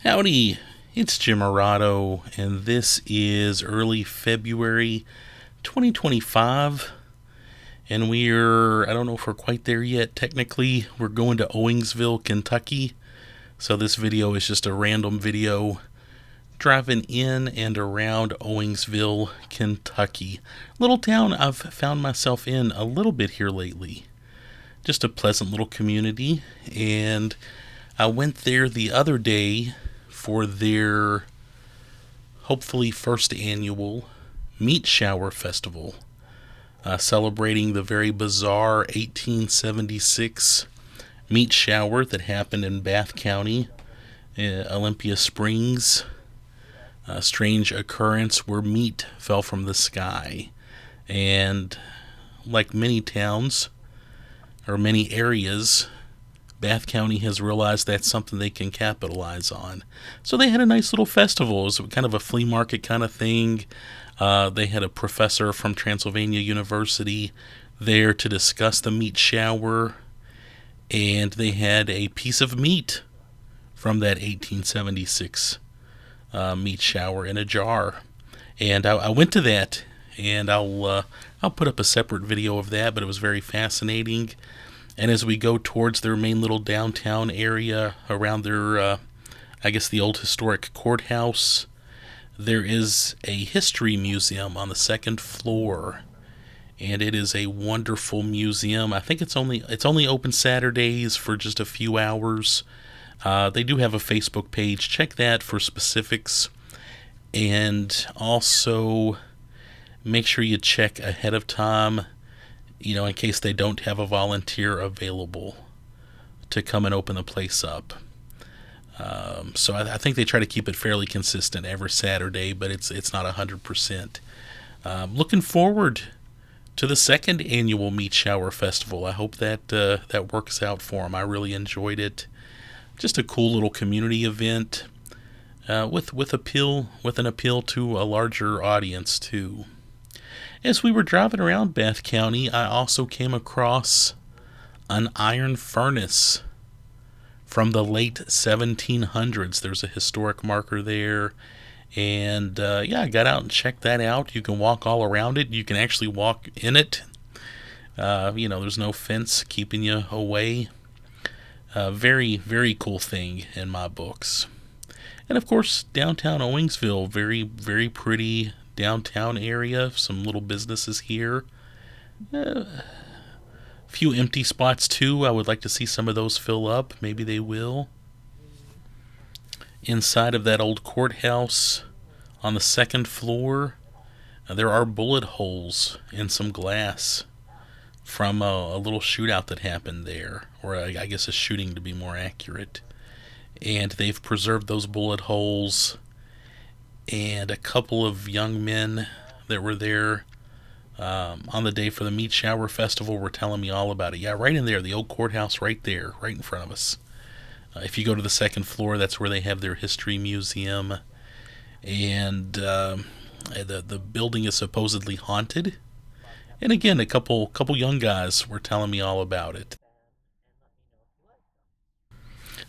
Howdy, it's Jim Arado, and this is early February 2025. And I don't know if we're quite there yet. Technically, we're going to Owingsville, Kentucky. So this video is just a random video driving in and around Owingsville, Kentucky. Little town I've found myself in a little bit here lately. Just a pleasant little community. And I went there the other day for their hopefully first annual meat shower festival, celebrating the very bizarre 1876 meat shower that happened in Bath County, Olympia Springs. A strange occurrence where meat fell from the sky. And like many towns or many areas, Bath County has realized that's something they can capitalize on. So they had a nice little festival. It was kind of a flea market kind of thing. They had a professor from Transylvania University there to discuss the meat shower. And they had a piece of meat from that 1876 meat shower in a jar. And I went to that, and I'll put up a separate video of that, but it was very fascinating. And as we go towards their main little downtown area around their, the old historic courthouse, there is a history museum on the second floor. And it is a wonderful museum. I think it's only open Saturdays for just a few hours. They do have a Facebook page. Check that for specifics. And also make sure you check ahead of time, in case they don't have a volunteer available to come and open the place up. So I think they try to keep it fairly consistent every Saturday, but it's not 100%. Looking forward to the second annual Meat Shower Festival. I hope that works out for them. I really enjoyed it. Just a cool little community event with an appeal to a larger audience too. As we were driving around Bath County, I also came across an iron furnace from the late 1700s. There's a historic marker there. And I got out and checked that out. You can walk all around it. You can actually walk in it. There's no fence keeping you away. Very, very cool thing in my books. And of course, downtown Owingsville, very, very pretty downtown area. Some little businesses here. A few empty spots too. I would like to see some of those fill up. Maybe they will. Inside of that old courthouse on the second floor, there are bullet holes in some glass from a little shootout that happened there, or I guess a shooting to be more accurate. And they've preserved those bullet holes. And a couple of young men that were there on the day for the Meat Shower Festival were telling me all about it. Yeah, right in there, the old courthouse right there, right in front of us. If you go to the second floor, that's where they have their history museum. And the building is supposedly haunted. And again, a couple young guys were telling me all about it.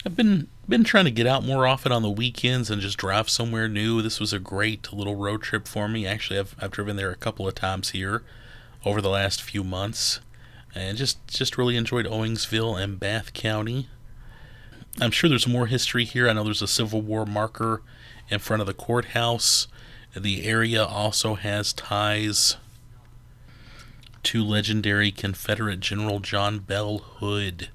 I've been trying to get out more often on the weekends and just drive somewhere new. This was a great little road trip for me. Actually, I've driven there a couple of times here over the last few months, and just really enjoyed Owingsville and Bath County. I'm sure there's more history here. I know there's a Civil War marker in front of the courthouse. The area also has ties to legendary Confederate General John Bell Hood.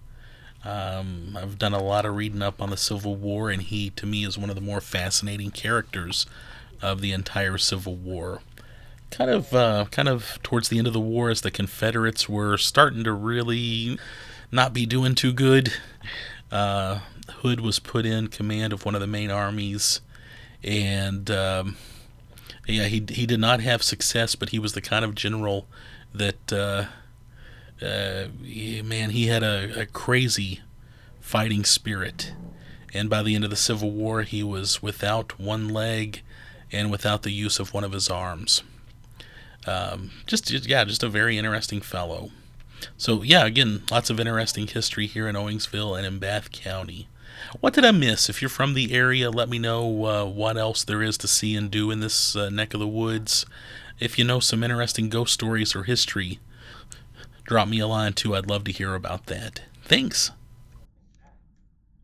I've done a lot of reading up on the Civil War, and he, to me, is one of the more fascinating characters of the entire Civil War. Kind of towards the end of the war, as the Confederates were starting to really not be doing too good, Hood was put in command of one of the main armies, and he did not have success, but he was the kind of general that he had a crazy fighting spirit. And by the end of the Civil War, he was without one leg and without the use of one of his arms. Just a very interesting fellow. So again, lots of interesting history here in Owingsville and in Bath County. What did I miss? If you're from the area, let me know what else there is to see and do in this neck of the woods. If you know some interesting ghost stories or history, drop me a line too. I'd love to hear about that. Thanks.